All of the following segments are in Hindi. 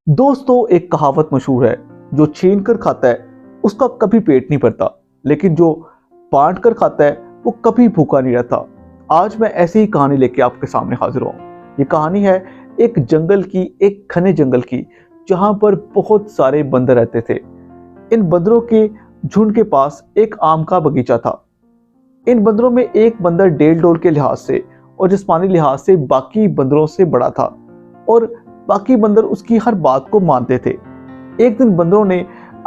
दोस्तों, एक कहावत मशहूर है, जो छीन कर खाता है उसका कभी पेट नहीं भरता, लेकिन जो बांट कर खाता है वो कभी भूखा नहीं रहता। आज मैं ऐसी ही कहानी लेके आपके सामने हाजिर हूँ। ये कहानी है एक जंगल की, एक घने जंगल की, जहाँ पर बहुत सारे बंदर रहते थे। इन बंदरों के झुंड के पास एक आम का बगीचा था। इन बंदरों में एक बंदर डेल डोल के लिहाज से और जिस्मानी लिहाज से बाकी बंदरों से बड़ा था और बाकी बंदर उसकी हर बात को मानते थे। एक दिन बंदरों ने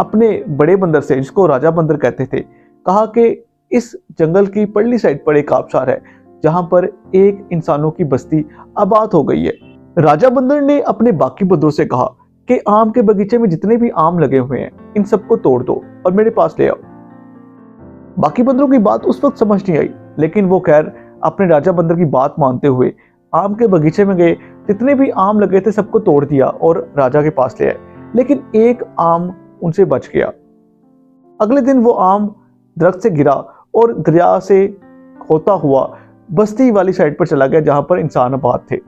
अपने बड़े बंदर से, जिसको राजा बंदर कहते थे, कहा कि इस जंगल की पल्ली साइड पर एक आबशार है जहां पर एक इंसानों की बस्ती आबाद हो गई है। राजा बंदर ने अपने बाकी बंदरों से कहा कि आम के बगीचे में जितने भी आम लगे हुए हैं इन सबको तोड़ दो और मेरे पास ले आओ। बाकी बंदरों की बात उस वक्त समझ नहीं आई, लेकिन वो खैर अपने राजा बंदर की बात मानते हुए आम के बगीचे में गए। जितने भी आम लगे थे सबको तोड़ दिया और राजा के पास ले आए, लेकिन एक आम उनसे बच गया। अगले दिन वो आम दरख्त से गिरा और दरिया से होता हुआ बस्ती वाली साइड पर चला गया जहां पर इंसान आबाद थे।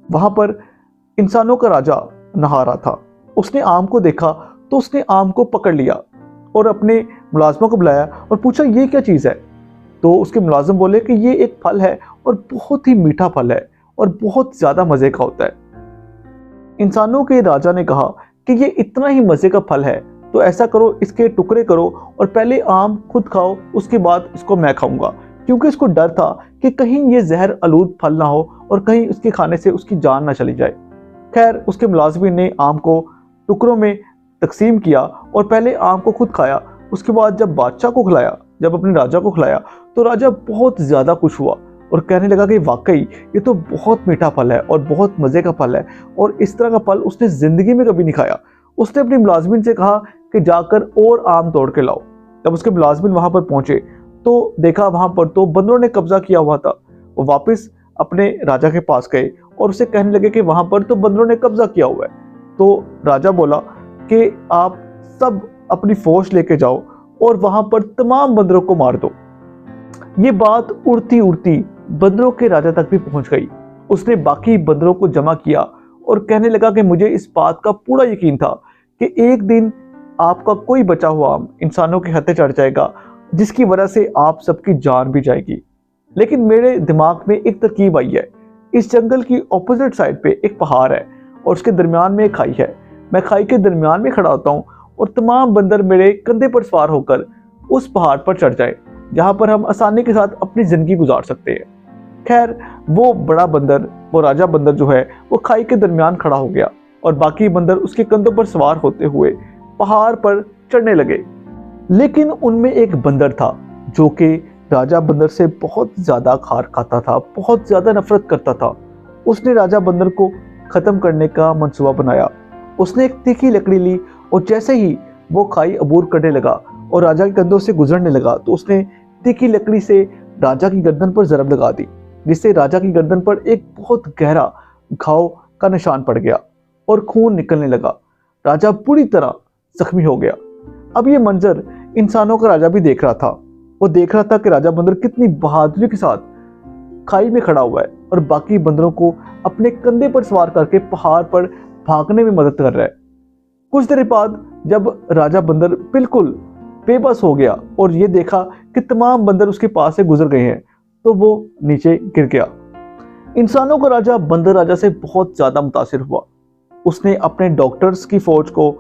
वहां पर इंसानों का राजा नहा रहा था। उसने आम को देखा तो उसने आम को पकड़ लिया और अपने मुलाजमों को बुलाया और पूछा, ये क्या चीज़ है? तो उसके मुलाजिम बोले कि ये एक फल है और बहुत ही मीठा फल है और बहुत ज़्यादा मज़े का होता है। इंसानों के राजा ने कहा कि ये इतना ही मज़े का फल है तो ऐसा करो, इसके टुकड़े करो और पहले आम खुद खाओ, उसके बाद इसको मैं खाऊंगा, क्योंकि इसको डर था कि कहीं ये जहर आलूद फल ना हो और कहीं उसके खाने से उसकी जान ना चली जाए। खैर, उसके मुलाजिम ने आम को टुकड़ों में तकसीम किया और पहले आम को खुद खाया। उसके बाद जब बादशाह को खिलाया, जब अपने राजा को खिलाया, तो राजा बहुत ज़्यादा खुश हुआ और कहने लगा कि वाकई ये तो बहुत मीठा फल है और बहुत मज़े का फल है और इस तरह का फल उसने ज़िंदगी में कभी नहीं खाया। उसने अपनी मुलाजमिन से कहा कि जाकर और आम तोड़ के लाओ। जब उसके मुलाजमिन वहाँ पर पहुँचे तो देखा वहाँ पर तो बंदरों ने कब्जा किया हुआ था। वो वापस अपने राजा के पास गए और उसे कहने लगे कि वहाँ पर तो बंदरों ने कब्जा किया हुआ है। तो राजा बोला कि आप सब अपनी फौज लेके जाओ और वहाँ पर तमाम बंदरों को मार दो। ये बात उड़ती उड़ती बंदरों के राजा तक भी पहुंच गई। उसने बाकी बंदरों को जमा किया और कहने लगा कि मुझे इस बात का पूरा यकीन था कि एक दिन आपका कोई बचा हुआ आम इंसानों के हत्थे चढ़ जाएगा, जिसकी वजह से आप सबकी जान भी जाएगी। लेकिन मेरे दिमाग में एक तरकीब आई है। इस जंगल की ऑपोजिट साइड पे एक पहाड़ है और उसके दरमियान में एक खाई है। मैं खाई के दरमियान में खड़ा होता हूँ और तमाम बंदर मेरे कंधे पर सवार होकर उस पहाड़ पर चढ़ जाए, जहाँ पर हम आसानी के साथ अपनी ज़िंदगी गुजार सकते हैं। खैर, वो बड़ा बंदर, वो राजा बंदर जो है, वो खाई के दरमियान खड़ा हो गया और बाकी बंदर उसके कंधों पर सवार होते हुए पहाड़ पर चढ़ने लगे। लेकिन उनमें एक बंदर था जो कि राजा बंदर से बहुत ज़्यादा खार खाता था, बहुत ज़्यादा नफरत करता था। उसने राजा बंदर को ख़त्म करने का मंसूबा बनाया। उसने एक तीखी लकड़ी ली और जैसे ही वो खाई अबूर करने लगा और राजा के कंधों से गुजरने लगा तो उसने तीखी लकड़ी से राजा की गर्दन पर जरब लगा दी, जिससे राजा की गर्दन पर एक बहुत गहरा घाव का निशान पड़ गया और खून निकलने लगा। राजा पूरी तरह जख्मी हो गया। अब ये मंजर इंसानों का राजा भी देख रहा था। वो देख रहा था कि राजा बंदर कितनी बहादुरी के साथ खाई में खड़ा हुआ है और बाकी बंदरों को अपने कंधे पर सवार करके पहाड़ पर भागने में मदद कर रहा है। कुछ देर बाद जब राजा बंदर बिल्कुल बेबस हो गया और ये देखा कि तमाम बंदर उसके पास से गुजर गए हैं, तो वो नीचे गिर गया। इंसानों का राजा बंदर राजा से बहुत ज़्यादा मुतासिर हुआ। उसने अपने डॉक्टर्स की फौज को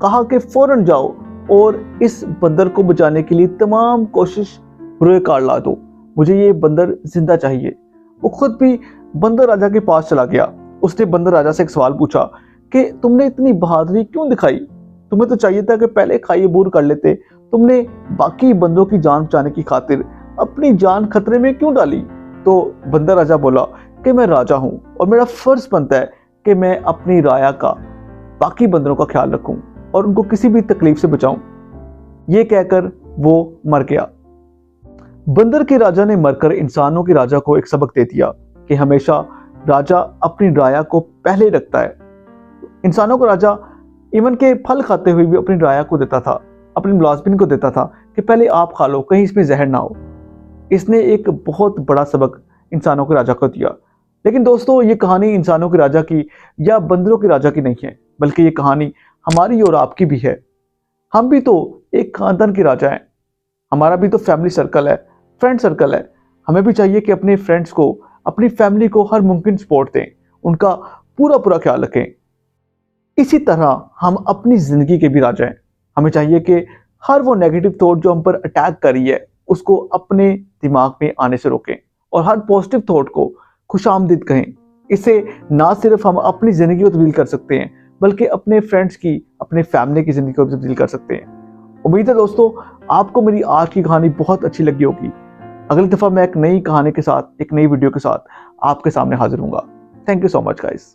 कहा कि फौरन जाओ और इस बंदर को बचाने के लिए तमाम कोशिश बुरे कार ला दो, मुझे ये बंदर जिंदा चाहिए। वो खुद भी बंदर राजा के पास चला गया। उसने बंदर राजा से एक सवाल पूछा कि तुमने इतनी बहादुरी क्यों दिखाई? तुम्हें तो चाहिए था कि पहले खाई अबूर कर लेते। तुमने बाकी बंदरों की जान बचाने की खातिर अपनी जान खतरे में क्यों डाली? तो बंदर राजा बोला कि मैं राजा हूं और मेरा फर्ज बनता है कि मैं अपनी राया का, बाकी बंदरों का ख्याल रखूं और उनको किसी भी तकलीफ से बचाऊं। ये कहकर वो मर गया। बंदर के राजा ने मरकर इंसानों के राजा को एक सबक दे दिया कि हमेशा राजा अपनी राया को पहले रखता है। इंसानों का राजा इवन के फल खाते हुए भी अपनी राया को देता था, अपने मुलाजमिन को देता था कि पहले आप खा लो, कहीं इसमें जहर ना हो। इसने एक बहुत बड़ा सबक इंसानों के राजा को दिया। लेकिन दोस्तों, ये कहानी इंसानों के राजा की या बंदरों के राजा की नहीं है, बल्कि ये कहानी हमारी और आपकी भी है। हम भी तो एक खानदान के राजा हैं। हमारा भी तो फैमिली सर्कल है, फ्रेंड सर्कल है। हमें भी चाहिए कि अपने फ्रेंड्स को, अपनी फैमिली को हर मुमकिन सपोर्ट दें, उनका पूरा पूरा ख्याल रखें। इसी तरह हम अपनी ज़िंदगी के भी राजा हैं। हमें चाहिए कि हर वो नेगेटिव थॉट जो हम पर अटैक कर रही है उसको अपने दिमाग में आने से रोकें और हर पॉजिटिव थॉट को खुशामदीद कहें। इससे ना सिर्फ हम अपनी ज़िंदगी को तब्दील कर सकते हैं बल्कि अपने फ्रेंड्स की, अपने फैमिली की ज़िंदगी को भी तब्दील कर सकते हैं। उम्मीद है दोस्तों आपको मेरी आज की कहानी बहुत अच्छी लगी होगी। अगली दफ़ा मैं एक नई कहानी के साथ, एक नई वीडियो के साथ आपके सामने हाजिर हूँगा। Thank you so much guys.